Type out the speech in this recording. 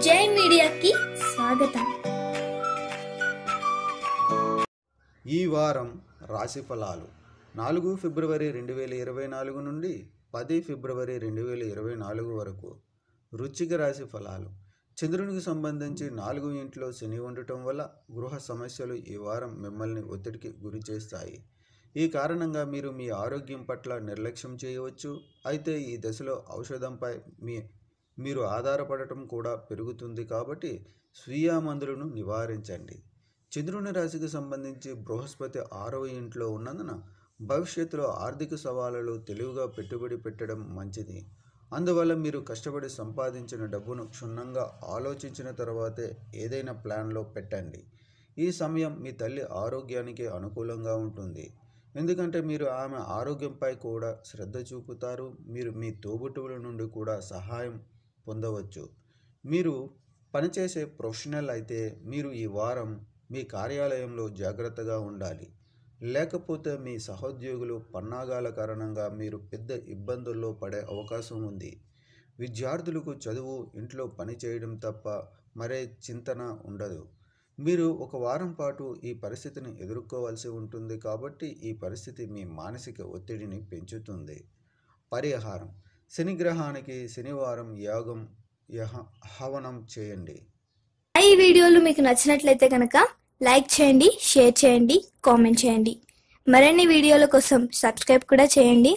జై మీడియాకి స్వాగతం. ఈ వారం రాశి ఫలాలు 4 ఫిబ్రవరి 2024 నుండి 10 ఫిబ్రవరి 2024 వరకు. వృశ్చిక రాశి ఫలాలు. చంద్రునికి సంబంధించి 4వ ఇంట్లో శని ఉండటం వల్ల గృహ సమస్యలు ఈ వారం మిమ్మల్ని ఒత్తిడికి గురి చేస్తాయి. ఈ కారణంగా మీరు మీ ఆరోగ్యం పట్ల నిర్లక్ష్యం చేయవచ్చు. అయితే ఈ దశలో ఔషధంపై మీరు ఆధారపడటం కూడా పెరుగుతుంది కాబట్టి స్వీయ మందులను నివారించండి. చంద్రుని రాశికి సంబంధించి బృహస్పతి 6వ ఇంట్లో ఉన్నందున భవిష్యత్తులో ఆర్థిక సవాళ్లలో తెలివిగా పెట్టుబడి పెట్టడం మంచిది. అందువల్ల మీరు కష్టపడి సంపాదించిన డబ్బును క్షుణ్ణంగా ఆలోచించిన తర్వాతే ఏదైనా ప్లాన్లో పెట్టండి. ఈ సమయం మీ తల్లి ఆరోగ్యానికి అనుకూలంగా ఉంటుంది, ఎందుకంటే మీరు ఆమె ఆరోగ్యంపై కూడా శ్రద్ధ చూపుతారు. మీరు మీ తోబుట్టువుల నుండి కూడా సహాయం పొందవచ్చు. మీరు పనిచేసే ప్రొఫెషనల్ అయితే మీరు ఈ వారం మీ కార్యాలయంలో జాగ్రత్తగా ఉండాలి, లేకపోతే మీ సహోద్యోగులు పన్నాగాల కారణంగా మీరు పెద్ద ఇబ్బందుల్లో పడే అవకాశం ఉంది. విద్యార్థులకు చదువు, ఇంట్లో పని చేయడం తప్ప మరే చింతన ఉండదు. మీరు ఒక వారం పాటు ఈ పరిస్థితిని ఎదుర్కోవాల్సి ఉంటుంది కాబట్టి ఈ పరిస్థితి మీ మానసిక ఒత్తిడిని పెంచుతుంది. పరిహారం: శనిగ్రహానికి శనివారం యాగం హవనం చేయండి. ఈ వీడియోలు మీకు నచ్చినట్లయితే కనుక లైక్ చేయండి, షేర్ చేయండి, కామెంట్ చేయండి. మరిన్ని వీడియోల కోసం సబ్స్క్రైబ్ కూడా చేయండి.